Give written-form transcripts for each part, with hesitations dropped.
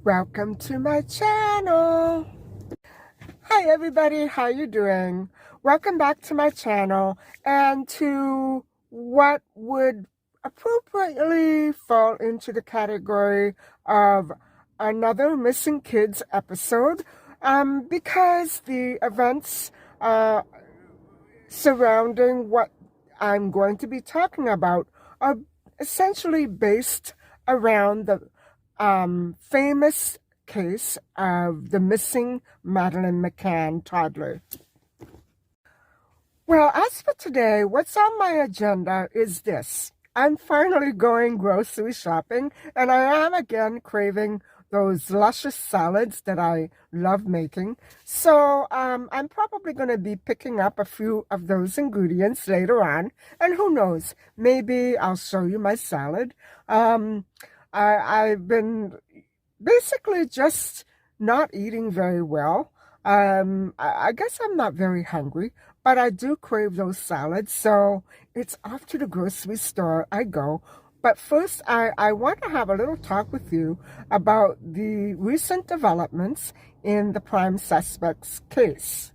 Welcome to my channel. Hi everybody, how you doing? Welcome back to my channel and to what would appropriately fall into the category of another Missing Kids episode, because the events surrounding what I'm going to be talking about are essentially based around the famous case of the missing Madeleine McCann toddler. Well, as for today, what's on my agenda is this. I'm finally going grocery shopping, and I am again craving those luscious salads that I love making. So I'm probably going to be picking up a few of those ingredients later on, and who knows, maybe I'll show you my salad. I've been basically just not eating very well. I guess I'm not very hungry, but I do crave those salads, so it's off to the grocery store I go. But first, I want to have a little talk with you about the recent developments in the prime suspect's case.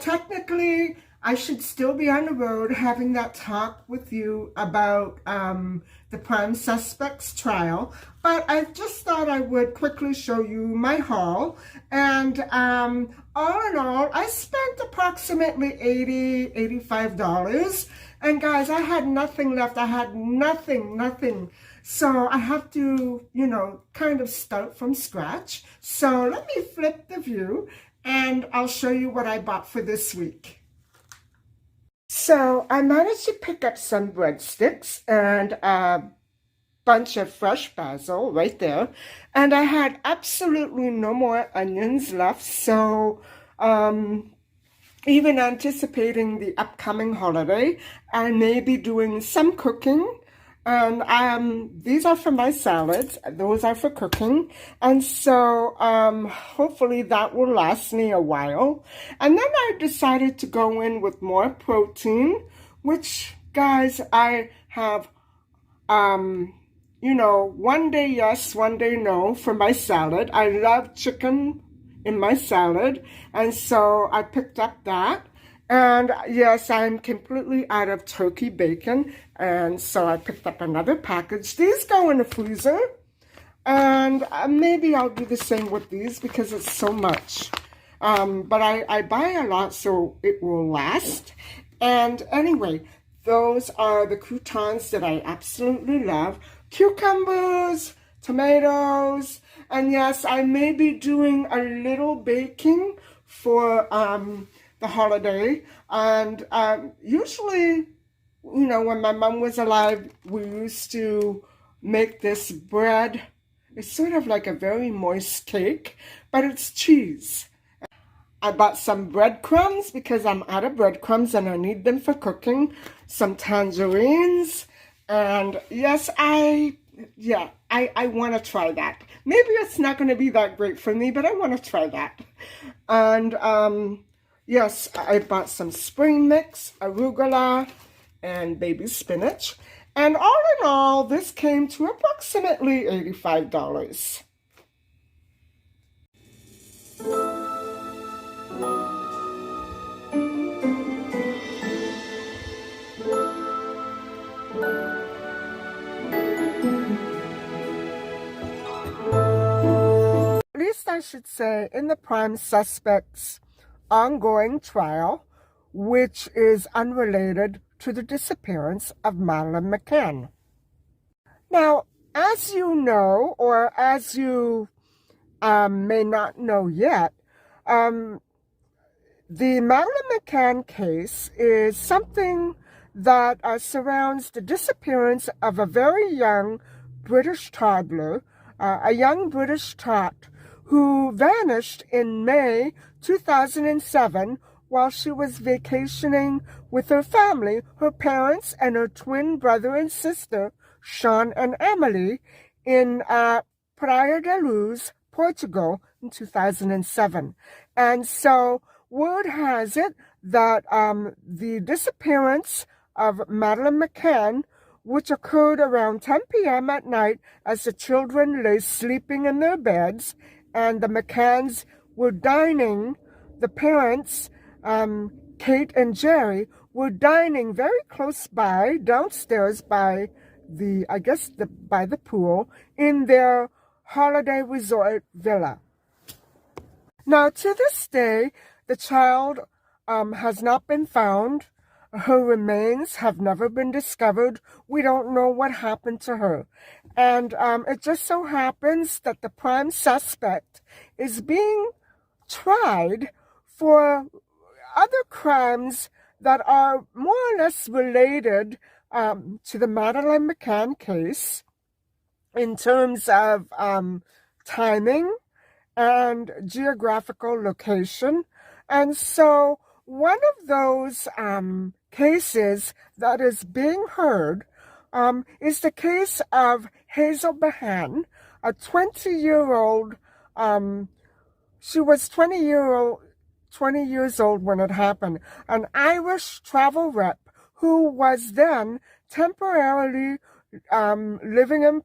Technically, I should still be on the road having that talk with you about the prime suspect's trial, but I just thought I would quickly show you my haul. And all in all, I spent approximately $85. And guys, I had nothing left. I had nothing. So I have to, kind of start from scratch. So let me flip the view and I'll show you what I bought for this week. So I managed to pick up some breadsticks and a bunch of fresh basil right there. And I had absolutely no more onions left. So even anticipating the upcoming holiday, I may be doing some cooking. And these are for my salads. Those are for cooking. And so hopefully that will last me a while. And then I decided to go in with more protein, which, guys, I have, one day yes, one day no for my salad. I love chicken in my salad. And so I picked up that. And yes, I'm completely out of turkey bacon, and so I picked up another package. These go in the freezer, and maybe I'll do the same with these because it's so much. But I buy a lot so it will last. And anyway, those are the croutons that I absolutely love. Cucumbers, tomatoes, and yes, I may be doing a little baking for the holiday. And usually, when my mom was alive, we used to make this bread. It's sort of like a very moist cake, but it's cheese. I bought some breadcrumbs because I'm out of breadcrumbs and I need them for cooking. Some tangerines And yes, I want to try that. Maybe it's not going to be that great for me, but I want to try that. And yes, I bought some spring mix, arugula, and baby spinach. And all in all, this came to approximately $85. At least I should say, in the prime suspect's ongoing trial, which is unrelated to the disappearance of Madeleine McCann. Now, as you know, or as you may not know yet, the Madeleine McCann case is something that surrounds the disappearance of a very young British toddler, a young British tot who vanished in May 2007 while she was vacationing with her family, her parents, and her twin brother and sister, Sean and Emily, in Praia da Luz, Portugal, in 2007. And so word has it that the disappearance of Madeleine McCann, which occurred around 10 p.m. at night as the children lay sleeping in their beds, and the McCanns were dining, the parents, Kate and Jerry, were dining very close by, downstairs by by the pool, in their holiday resort villa. Now, to this day, the child has not been found. Her remains have never been discovered. We don't know what happened to her. And it just so happens that the prime suspect is being tried for other crimes that are more or less related to the Madeleine McCann case in terms of timing and geographical location. And so one of those cases that is being heard is the case of Hazel Behan, a 20-year-old, she was 20 years old when it happened, an Irish travel rep who was then temporarily living in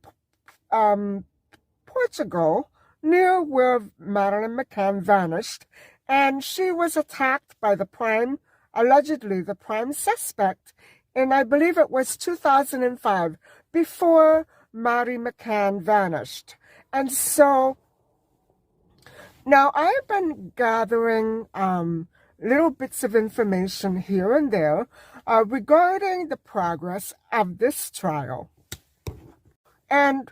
Portugal, near where Madeleine McCann vanished, and she was attacked by allegedly the prime suspect, and I believe it was 2005, before Maddie McCann vanished. And so now I've been gathering little bits of information here and there regarding the progress of this trial. And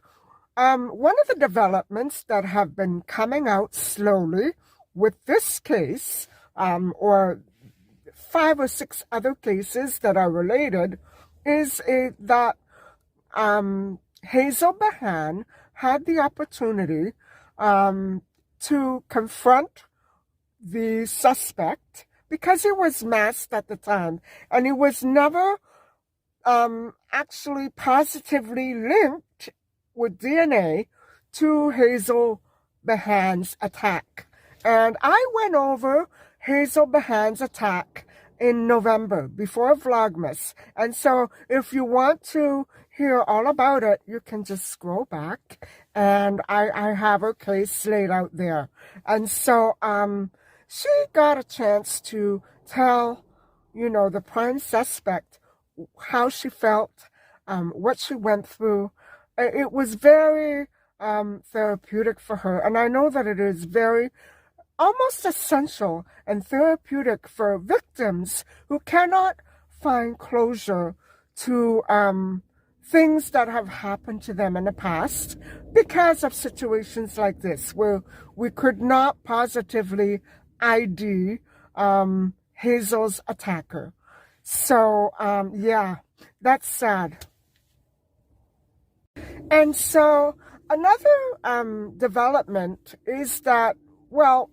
one of the developments that have been coming out slowly with this case, or 5 or 6 other cases that are related, is that Hazel Behan had the opportunity to confront the suspect because he was masked at the time, and he was never actually positively linked with DNA to Hazel Behan's attack. And I went over Hazel Behan's attack in November before Vlogmas. And so if you want to hear all about it, you can just scroll back, and I have her case laid out there. And so she got a chance to tell, the prime suspect how she felt, what she went through. It was very therapeutic for her, and I know that it is very almost essential and therapeutic for victims who cannot find closure to things that have happened to them in the past because of situations like this, where we could not positively ID Hazel's attacker. So, yeah, that's sad. And so another development is that, well,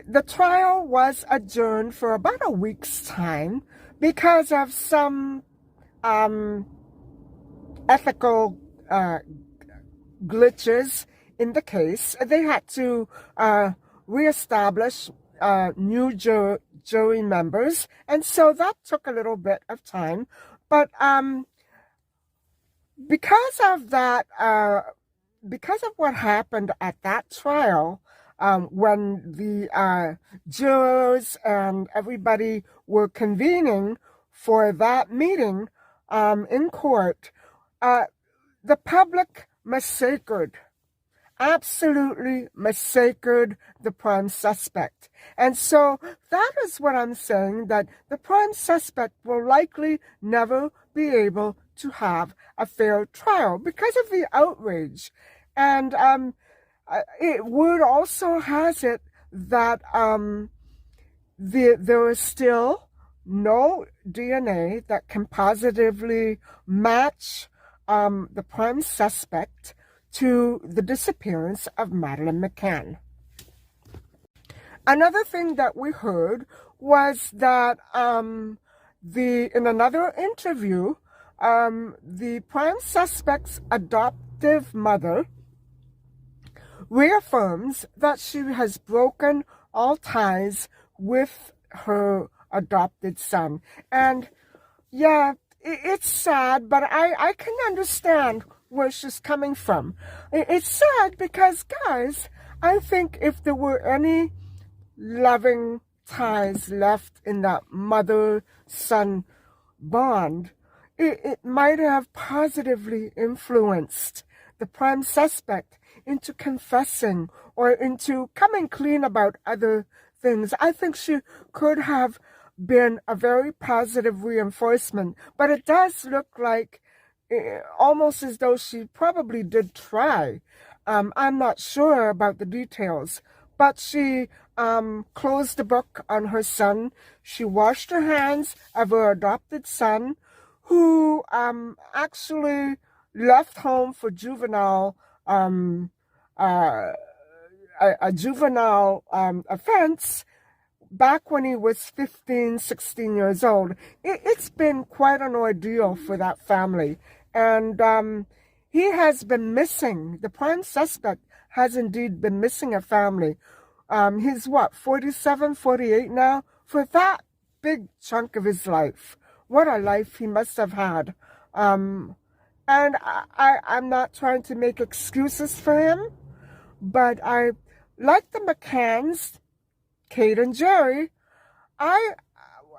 the trial was adjourned for about a week's time because of some ethical glitches in the case. They had to reestablish new jury members, and so that took a little bit of time. But because of that, because of what happened at that trial, when the jurors and everybody were convening for that meeting in court, the public massacred, absolutely massacred the prime suspect. And so that is what I'm saying, that the prime suspect will likely never be able to have a fair trial because of the outrage. And word also has it that there is still no DNA that can positively match the prime suspect to the disappearance of Madeleine McCann. Another thing that we heard was that in another interview, the prime suspect's adoptive mother reaffirms that she has broken all ties with her adopted son. And yeah, it's sad, but I can understand where she's coming from. It's sad because, guys, I think if there were any loving ties left in that mother-son bond, it might have positively influenced the prime suspect into confessing or into coming clean about other things. I think she could have been a very positive reinforcement, but it does look like almost as though she probably did try. I'm not sure about the details, but she closed the book on her son. She washed her hands of her adopted son, who actually left home for juvenile a juvenile offense back when he was 15, 16 years old. It's been quite an ordeal for that family. And he has been missing. The prime suspect has indeed been missing a family. He's 47, 48 now? For that big chunk of his life. What a life he must have had. And I'm not trying to make excuses for him, but I, like the McCanns, Kate and Jerry, I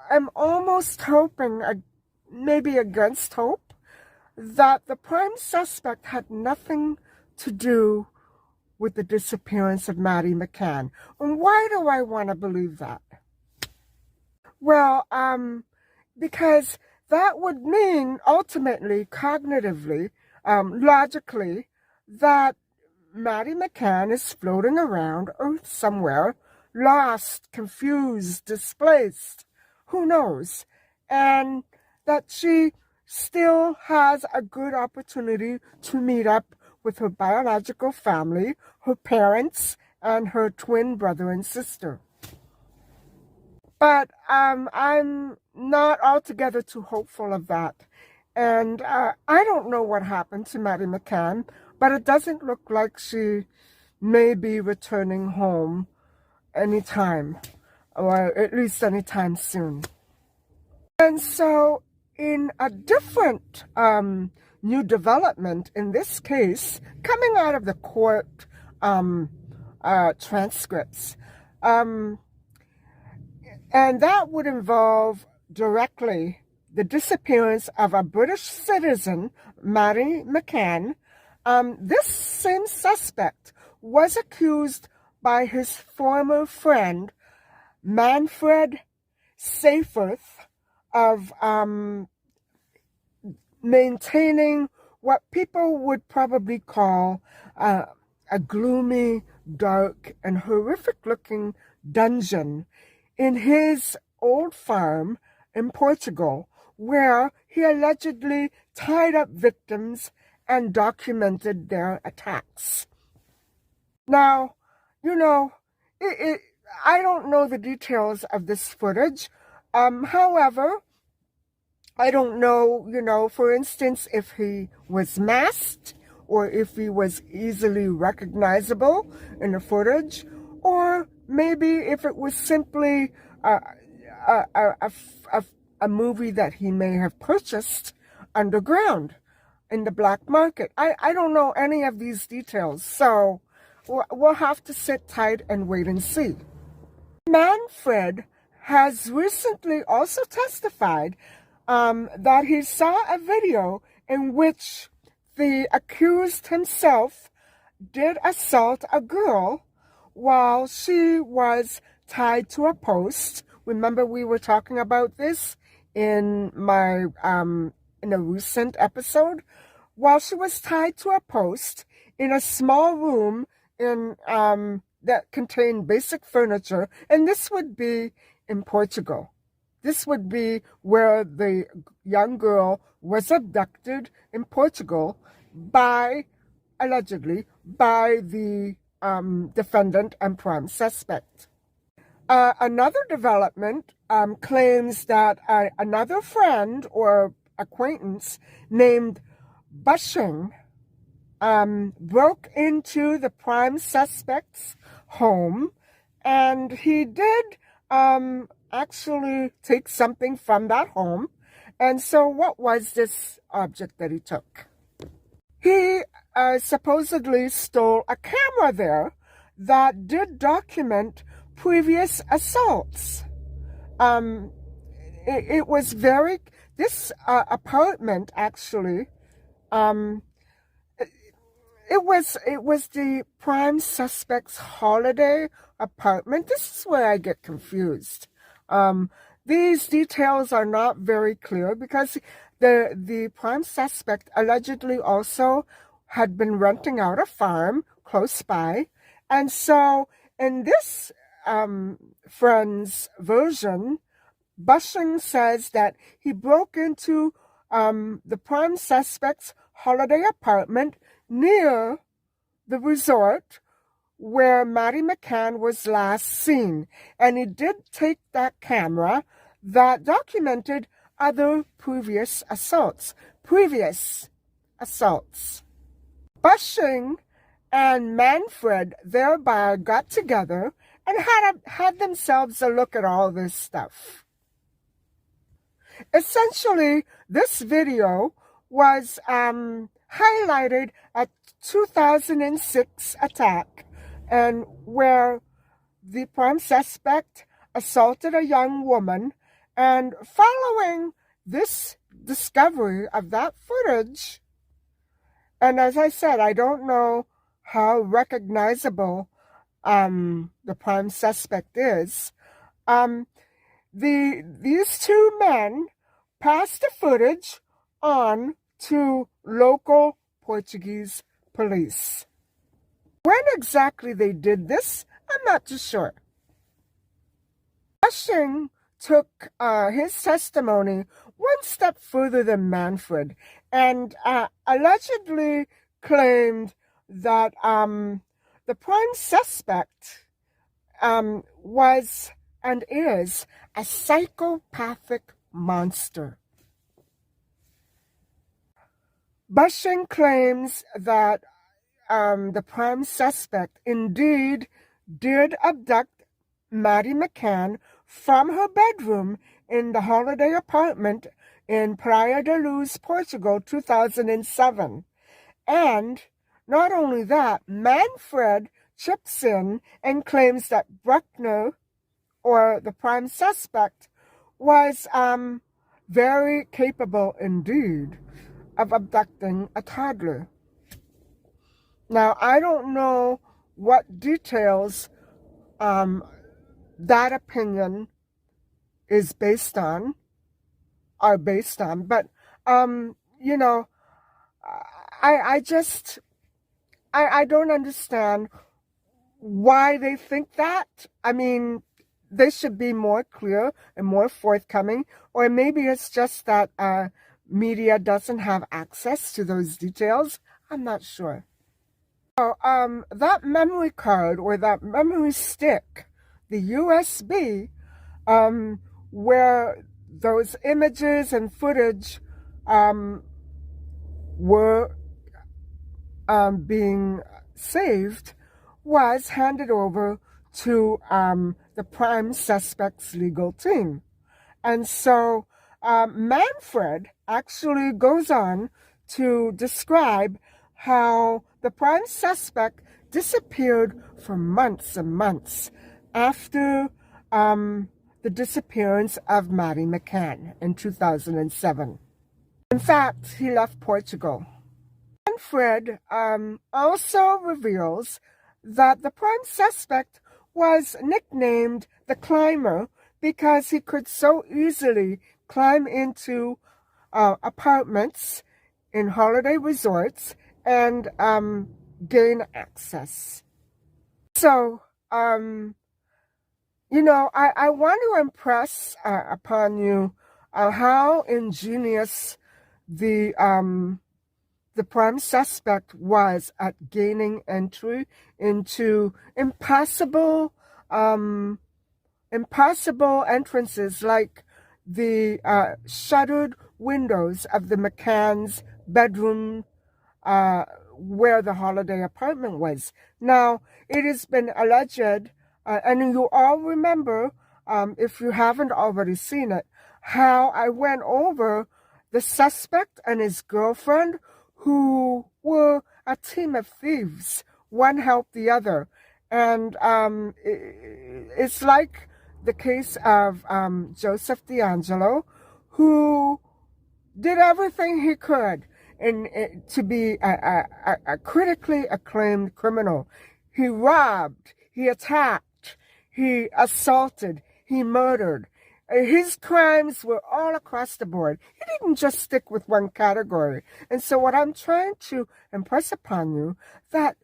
am almost hoping, maybe against hope, that the prime suspect had nothing to do with the disappearance of Maddie McCann. And why do I want to believe that? Well, because that would mean ultimately, cognitively, logically, that Maddie McCann is floating around Earth somewhere, lost, confused, displaced, who knows, and that she still has a good opportunity to meet up with her biological family, her parents, and her twin brother and sister. But I'm not altogether too hopeful of that. And I don't know what happened to Maddie McCann, but it doesn't look like she may be returning home anytime, or at least anytime soon. And so in a different new development in this case, coming out of the court transcripts, and that would involve directly the disappearance of a British citizen, Maddie McCann. This same suspect was accused by his former friend, Manfred Seyfarth, of maintaining what people would probably call a gloomy, dark, and horrific-looking dungeon in his old farm in Portugal, where he allegedly tied up victims and documented their attacks. Now, you know, I don't know the details of this footage. However, I don't know, for instance, if he was masked or if he was easily recognizable in the footage, or maybe if it was simply a, a, a, a movie that he may have purchased underground in the black market. I don't know any of these details, so we'll have to sit tight and wait and see. Manfred has recently also testified that he saw a video in which the accused himself did assault a girl while she was tied to a post. Remember, we were talking about this in my in a recent episode. While she was tied to a post in a small room in that contained basic furniture, and this would be in Portugal. This would be where the young girl was abducted in Portugal allegedly by the defendant and prime suspect. Another development claims that another friend or acquaintance named Bushing broke into the prime suspect's home, and he did actually take something from that home. And so what was this object that he took? He supposedly stole a camera there that did document previous assaults. It was this apartment actually, it was the prime suspect's holiday apartment. This is where I get confused. These details are not very clear because the prime suspect allegedly also had been renting out a farm close by. And so in this friend's version, Bushing says that he broke into the prime suspect's holiday apartment near the resort where Maddie McCann was last seen. And he did take that camera that documented other previous assaults. Bushing and Manfred thereby got together and had themselves a look at all this stuff. Essentially, this video was highlighted a 2006 attack, and where the prime suspect assaulted a young woman. And following this discovery of that footage, and as I said, I don't know how recognizable the prime suspect is, these two men passed the footage on to local Portuguese police. When exactly they did this, I'm not too sure. Bushing took his testimony one step further than Manfred and allegedly claimed that the prime suspect was and is a psychopathic monster. Bushing claims that the prime suspect indeed did abduct Maddie McCann from her bedroom in the holiday apartment in Praia da Luz, Portugal, 2007. And not only that, Manfred chips in and claims that Brueckner, or the prime suspect, was very capable indeed of abducting a toddler. Now, I don't know what details that opinion is based on, but, I don't understand why they think that. I mean, they should be more clear and more forthcoming, or maybe it's just that media doesn't have access to those details. I'm not sure. So, that memory card or that memory stick, the USB, where those images and footage were being saved was handed over to the prime suspect's legal team. And so Manfred actually goes on to describe how the prime suspect disappeared for months and months after the disappearance of Maddie McCann in 2007. In fact, he left Portugal. Manfred also reveals that the prime suspect was nicknamed the Climber because he could so easily climb into apartments in holiday resorts and gain access. So, you know, I want to impress upon you how ingenious the prime suspect was at gaining entry into impossible entrances, like the shuttered windows of the McCann's bedroom where the holiday apartment was. Now, it has been alleged, and you all remember, if you haven't already seen it, how I went over the suspect and his girlfriend, who were a team of thieves. One helped the other. And it's like the case of Joseph D'Angelo, who did everything he could to be a critically acclaimed criminal. He robbed, he attacked, he assaulted, he murdered. His crimes were all across the board. He didn't just stick with one category. And so what I'm trying to impress upon you, that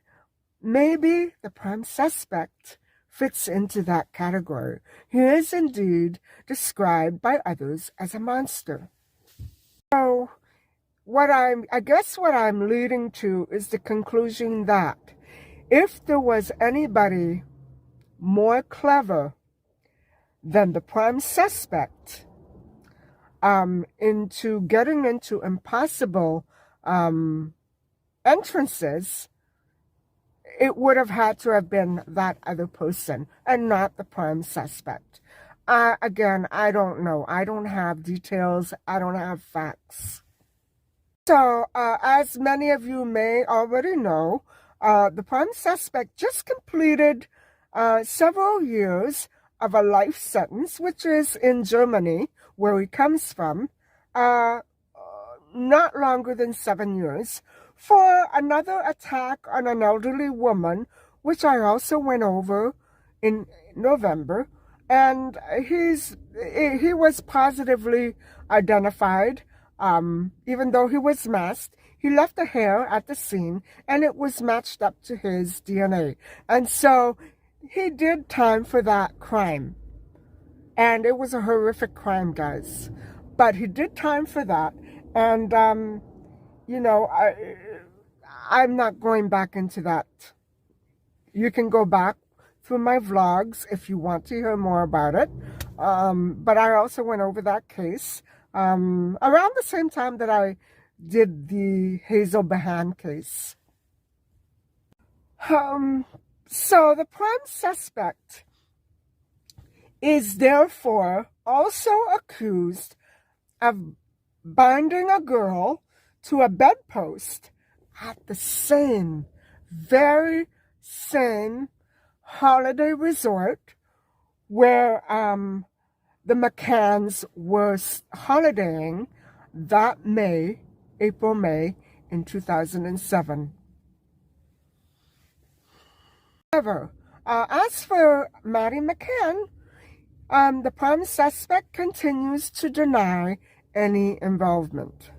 maybe the prime suspect fits into that category. He is indeed described by others as a monster. So I guess what I'm leading to is the conclusion that if there was anybody more clever than the prime suspect into getting into impossible entrances, it would have had to have been that other person and not the prime suspect. Again, I don't know. I don't have details. I don't have facts. So, as many of you may already know, the prime suspect just completed several years of a life sentence, which is in Germany, where he comes from, not longer than 7 years, for another attack on an elderly woman, which I also went over in November. And he was positively identified, even though he was masked. He left the hair at the scene, and it was matched up to his DNA. And so he did time for that crime. And it was a horrific crime, guys. But he did time for that. And, you know, I'm not going back into that. You can go back through my vlogs if you want to hear more about it. But I also went over that case around the same time that I did the Hazel Behan case. So the prime suspect is therefore also accused of binding a girl to a bedpost at the very same holiday resort where the McCanns were holidaying that April-May in 2007. However, as for Maddie McCann, the prime suspect continues to deny any involvement.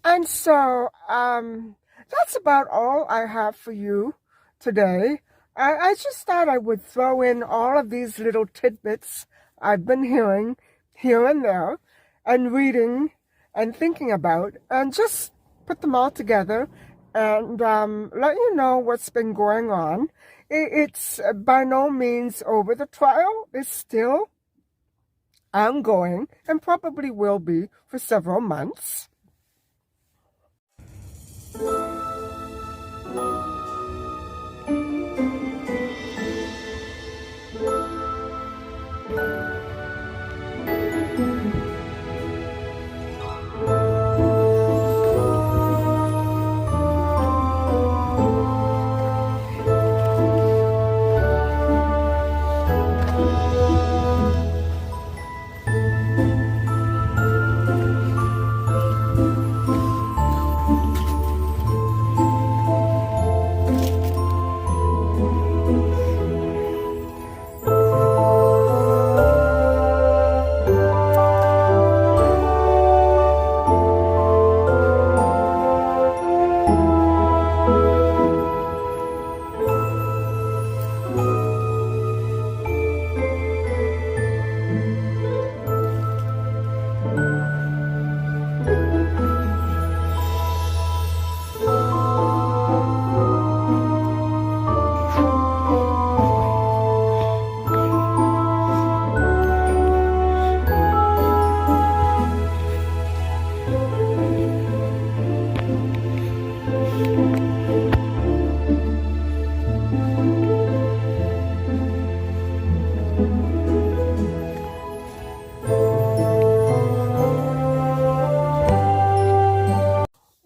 And so, that's about all I have for you today. I just thought I would throw in all of these little tidbits I've been hearing here and there and reading and thinking about, and just put them all together and let you know what's been going on it's by no means over. The trial is still ongoing and probably will be for several months.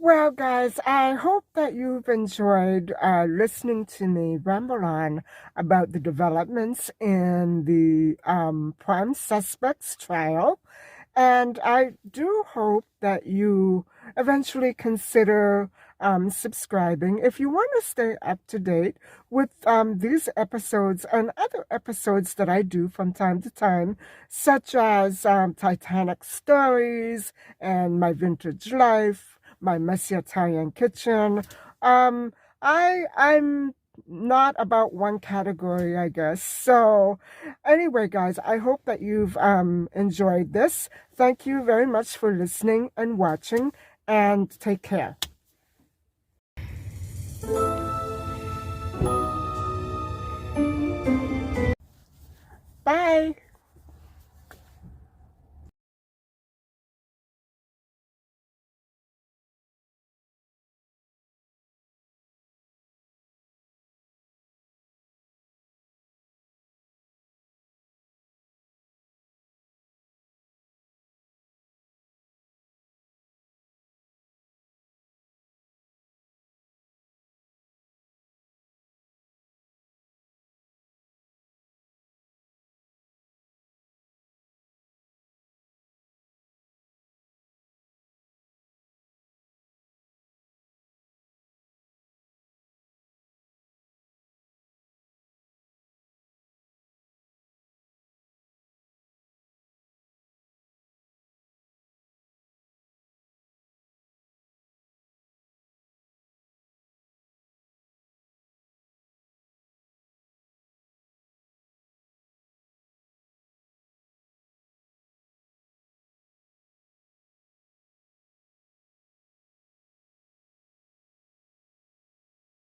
Well, guys, I hope that you've enjoyed listening to me ramble on about the developments in the prime suspects trial. And I do hope that you eventually consider subscribing if you want to stay up to date with these episodes and other episodes that I do from time to time, such as Titanic Stories and My Vintage Life, My Messy Italian Kitchen. I'm not about one category, I guess. So anyway, guys, I hope that you've enjoyed this. Thank you very much for listening and watching, and take care. Bye.